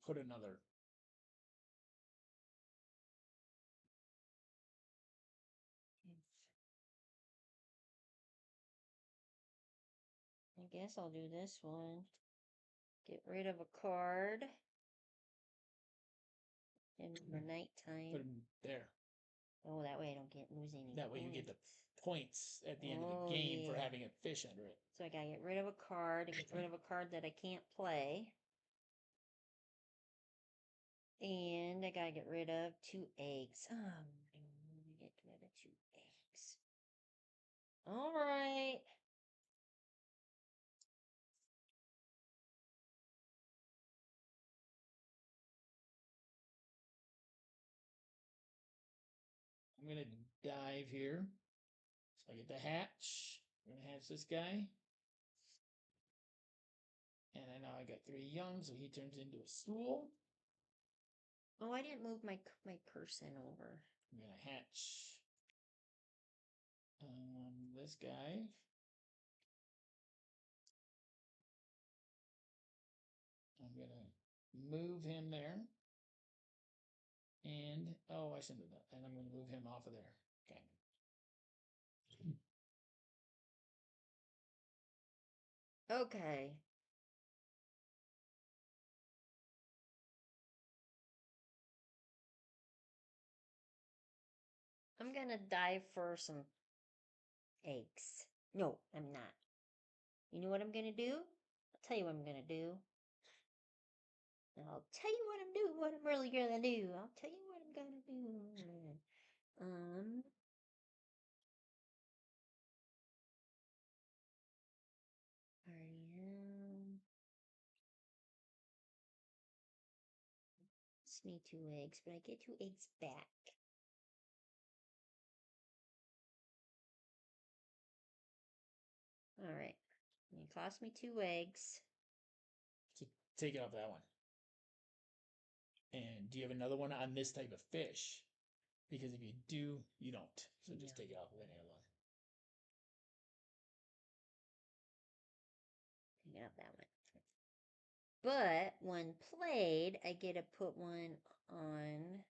put another. guess I'll do this one. Get rid of a card. And for nighttime. Put them there. Oh, that way I don't lose any. That way you get the points at the end of the game for having a fish under it. So I gotta get rid of a card. I get rid of a card that I can't play. And I gotta get rid of 2 eggs. Get rid of 2 eggs. All right. I'm gonna dive here. So I get the hatch. I'm gonna hatch this guy. And then now I got 3 young, so he turns into a stool. Oh, I didn't move my person over. I'm gonna hatch this guy. I'm gonna move him there. And oh, I shouldn't have done that. And I'm gonna move him off of there. Okay. Okay. I'm gonna dive for some eggs. No, I'm not. You know what I'm gonna do? I'll tell you what I'm gonna do. I'll tell you what I'm really gonna do. I'll tell you what I'm gonna do. It's me 2 eggs, but I get 2 eggs back. All right. It cost me 2 eggs. So take it off that one. And do you have another one on this type of fish? Because if you do, you don't. So just take it off of any other one. Take it off that one. But when played, I get to put one on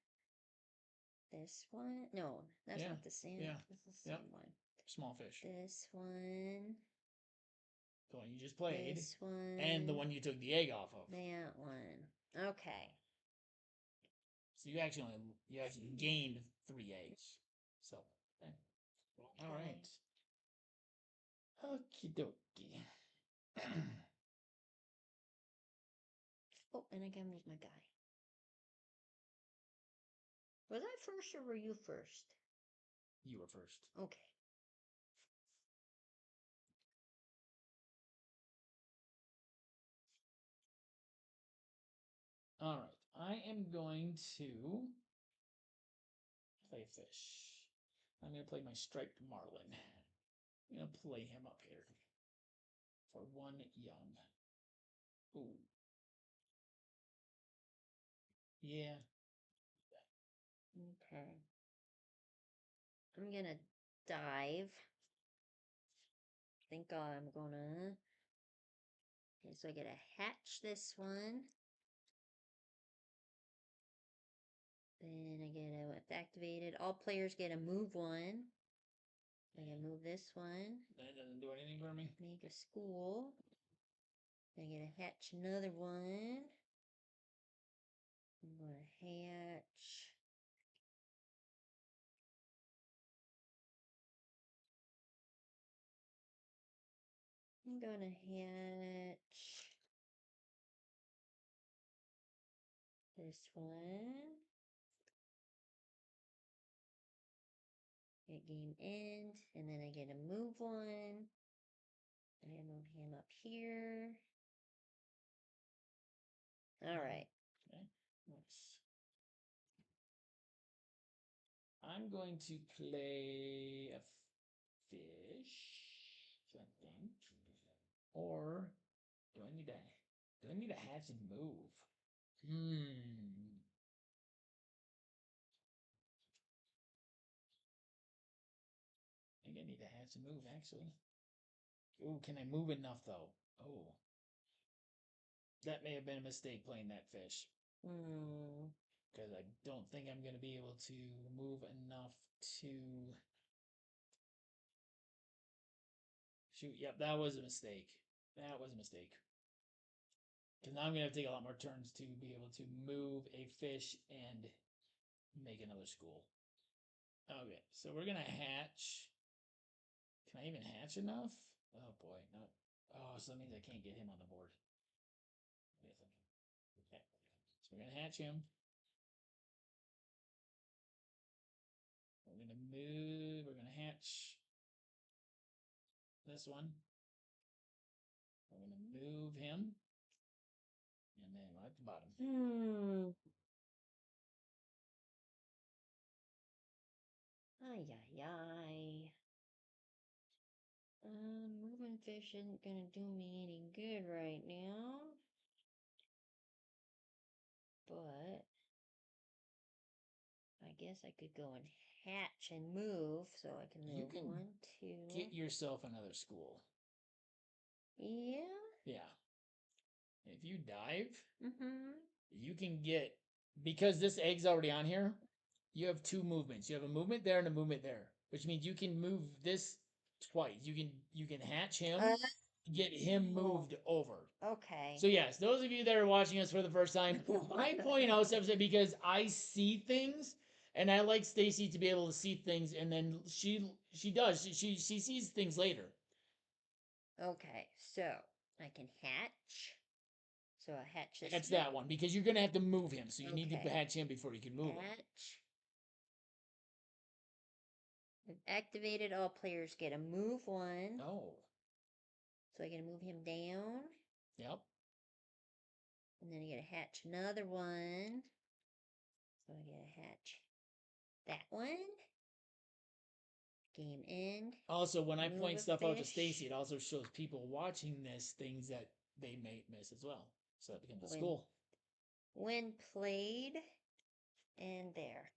this one. No, that's not the same. Yeah. This is the same one. Small fish. This one. The one you just played. This one. And the one you took the egg off of. That one. Okay. So you actually gained 3 eggs. So, okay. All right. Okie dokie. Oh, and I gotta move my guy. Was I first or were you first? You were first. Okay. All right. I am going to play a fish. I'm going to play my striped marlin. I'm going to play him up here for 1 young. Ooh. Yeah. Okay. I'm gonna dive. I think I'm gonna. Okay, so I gotta hatch this one. Then I get a activated. All players get a move one. I gotta move this one. That doesn't do anything for me. Make a school. I gotta hatch another one. I'm gonna hatch. I'm gonna hatch this one. Get game end, and then I get a move one. I move him up here. All right. Okay. Nice. I'm going to play a fish, I think. Or do I need to hatch and move? I think I need to hatch and move, actually. Oh, can I move enough, though? Oh. That may have been a mistake playing that fish. Because I don't think I'm going to be able to move enough to... Shoot, yep, that was a mistake. That was a mistake. Because now I'm going to have to take a lot more turns to be able to move a fish and make another school. Okay, so we're going to hatch. Can I even hatch enough? Oh boy, no. Oh, so that means I can't get him on the board. Okay, so we're going to hatch him. We're going to move, we're going to hatch this one. We're going to move him. And then right at the bottom. Ay, ay, ay. Moving fish isn't gonna do me any good right now. But I guess I could go and hatch and move, so I can move You can 1, 2. get yourself another school. Yeah. Yeah. If you dive, you can get, because this egg's already on here, you have 2 movements. You have a movement there and a movement there, which means you can move this twice. You can hatch him, get him moved over. Okay. So yes, those of you that are watching us for the first time, I point out stuff because I see things, and I like Stacey to be able to see things, and then she does. She sees things later. Okay, so I can hatch. So I hatch this. That's that one, because you're going to have to move him, so you need to Okay. hatch him before you can move him. Hatch. I've activated all players get a move 1. Oh. So I gotta move him down. Yep. And then I gotta hatch another one. So I gotta hatch that one. Game end. Also, when I Move point a stuff out to fish. Stacey, it also shows people watching this things that they may miss as well. So that becomes a school. When played. And there.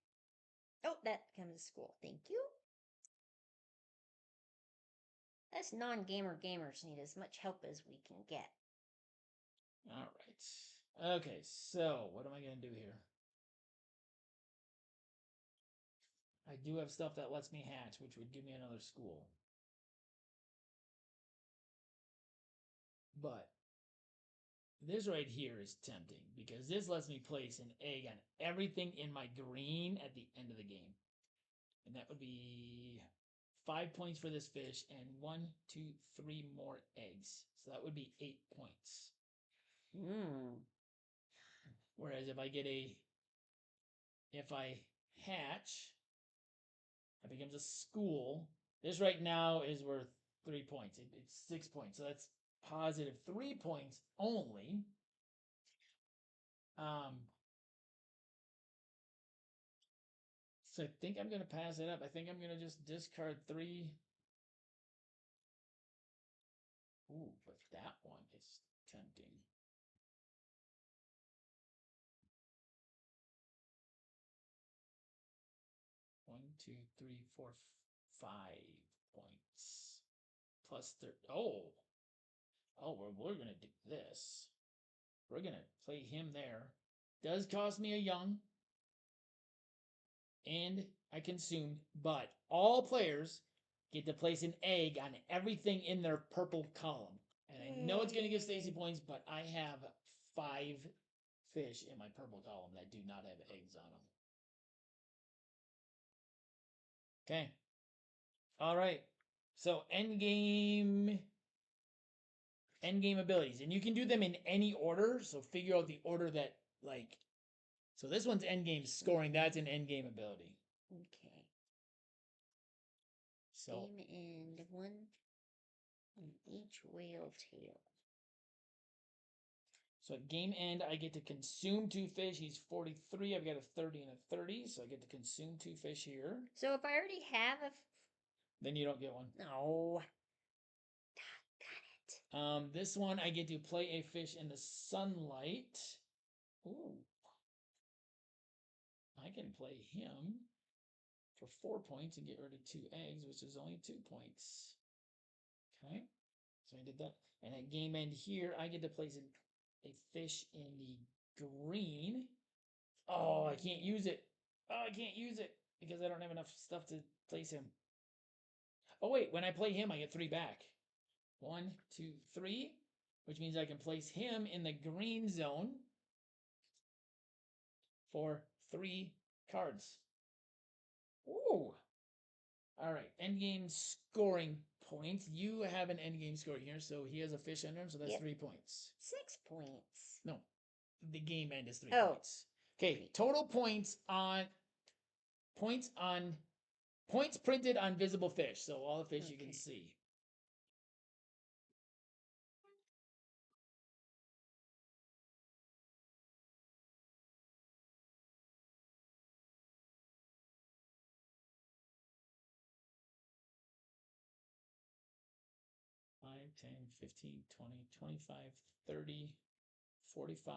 Oh, that becomes a school. Thank you. Us non-gamer gamers need as much help as we can get. All right. Okay, so what am I going to do here? I do have stuff that lets me hatch, which would give me another school. But this right here is tempting because this lets me place an egg on everything in my green at the end of the game. And that would be 5 points for this fish and 1, 2, 3 more eggs. So that would be 8 points. Whereas if I hatch, it becomes a school. This right now is worth 3 points. It's 6 points. So that's positive 3 points only. So I think I'm going to pass it up. I think I'm going to just discard 3. Ooh, but that one is tempting. One, 2, 3, 4, 5 points. Plus 30. Oh, we're going to do this. We're going to play him there. Does cost me a young. And I consumed, but all players get to place an egg on everything in their purple column. And I know it's going to give Stacey points, but I have 5 fish in my purple column that do not have eggs on them. Okay. All right. So endgame abilities. And you can do them in any order. So figure out the order that, like, so this one's endgame scoring. That's an endgame ability. Okay. So game end 1 on each whale tail. So at game end, I get to consume 2 fish. He's 43. I've got a 30 and a 30, so I get to consume 2 fish here. So if I already have then you don't get one. No. Got it. This one, I get to play a fish in the sunlight. Ooh. I can play him for 4 points and get rid of 2 eggs, which is only 2 points. Okay. So I did that. And at game end here, I get to place a fish in the green. Oh, I can't use it. Oh, I can't use it because I don't have enough stuff to place him. Oh, wait. When I play him, I get 3 back. 1, 2, 3. which means I can place him in the green zone for 3 cards. Ooh. All right, endgame scoring points. You have an endgame score here, so he has a fish under him, so that's 3 points. 6 points. No, the game end is 3 points. Okay, total points printed on visible fish, so all the fish you can see. Five, 10, 15, 20, 25, 30, 45,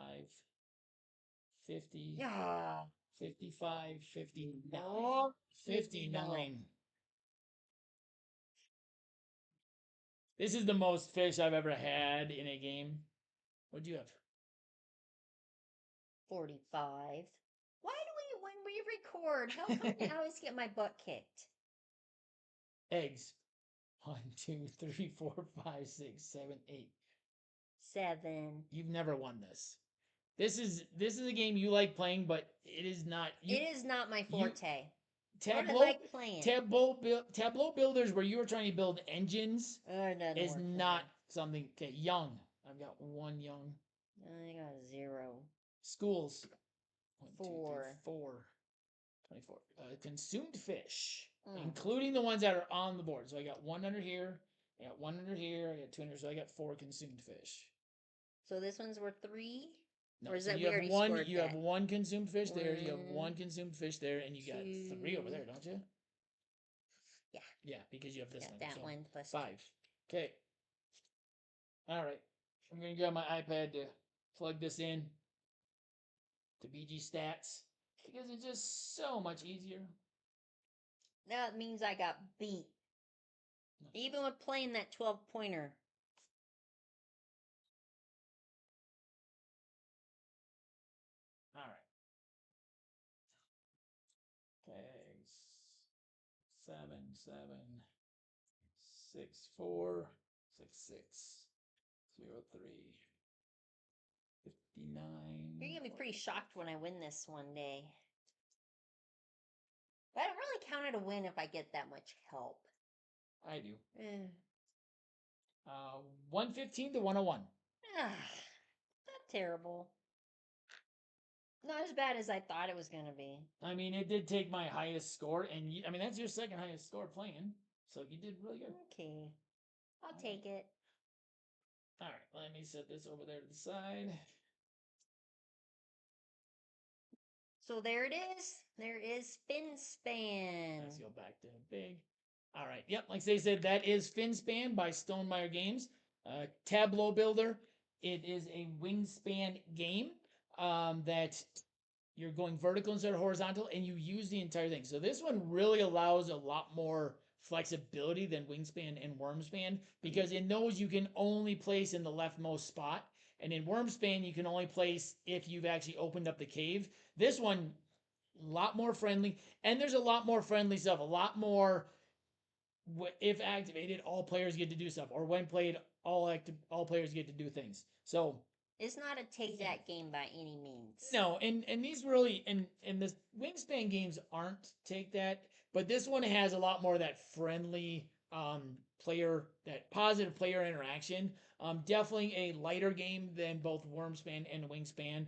50, 55, 59, 59. This is the most fish I've ever had in a game. What'd you have? 45. Why do when we record, how come I always get my butt kicked? Eggs. 1, 2, 3, 4, 5, 6, 7, 8. 7. You've never won this. This is a game you like playing, but it is not. It is not my forte. Tableau, I like playing. Tableau builders where you are trying to build engines is not something. Okay, young. I've got 1 young. I got 0. Schools. 1, 2, 4. 3, 4. 24. Consumed fish, including the ones that are on the board. So I got 1 under here. I got 1 under here. I got 2 under. So I got 4 consumed fish. So this one's worth 3. No, or is so that you we have already one. scored You that? have 1 consumed fish there. You have 1 consumed fish there, and you got 3 over there, don't you? Yeah. Yeah, because you have this one. That so one plus 5. Okay. All right. I'm gonna grab my iPad to plug this in to BG Stats because it's just so much easier. That means I got beat. Even with playing that 12-pointer. All right. Okay. 7, 7, 6, 4, 6, 6, 0, 3, 59. You're gonna be pretty shocked when I win this one day. But I don't really count it a win if I get that much help. I do. 115 to 101. Not terrible. Not as bad as I thought it was going to be. I mean, it did take my highest score, and I mean, that's your second highest score playing. So you did really good. Okay. I'll take it. All right, let me set this over there to the side. So there it is. There is Finspan. Let's go back to big. All right, yep, like they said, that is Finspan by Stonemaier Games. Tableau Builder. It is a wingspan game that you're going vertical instead of horizontal, and you use the entire thing. So this one really allows a lot more flexibility than Wingspan and Wormspan, because in those you can only place in the leftmost spot, and in Wormspan you can only place if you've actually opened up the cave. This one, a lot more friendly, and there's a lot more friendly stuff, a lot more. If activated, all players get to do stuff, or when played, all players get to do things. So it's not a take that game by any means. No, and these really and the Wingspan games aren't take that, but this one has a lot more of that friendly that positive player interaction. Definitely a lighter game than both Wormspan and Wingspan.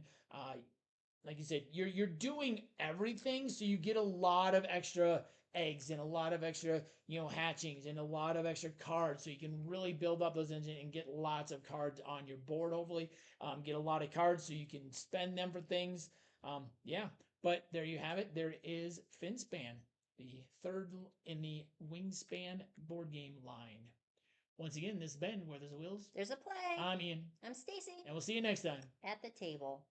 Like you said, you're doing everything, so you get a lot of extra eggs and a lot of extra hatchings and a lot of extra cards, so you can really build up those engines and get lots of cards on your board. Hopefully, get a lot of cards so you can spend them for things. Yeah, but there you have it. There is Finspan, the third in the Wingspan board game line. Once again, this has been Where There's Wheels. There's a play. I'm Ian. I'm Stacey. And we'll see you next time At the table.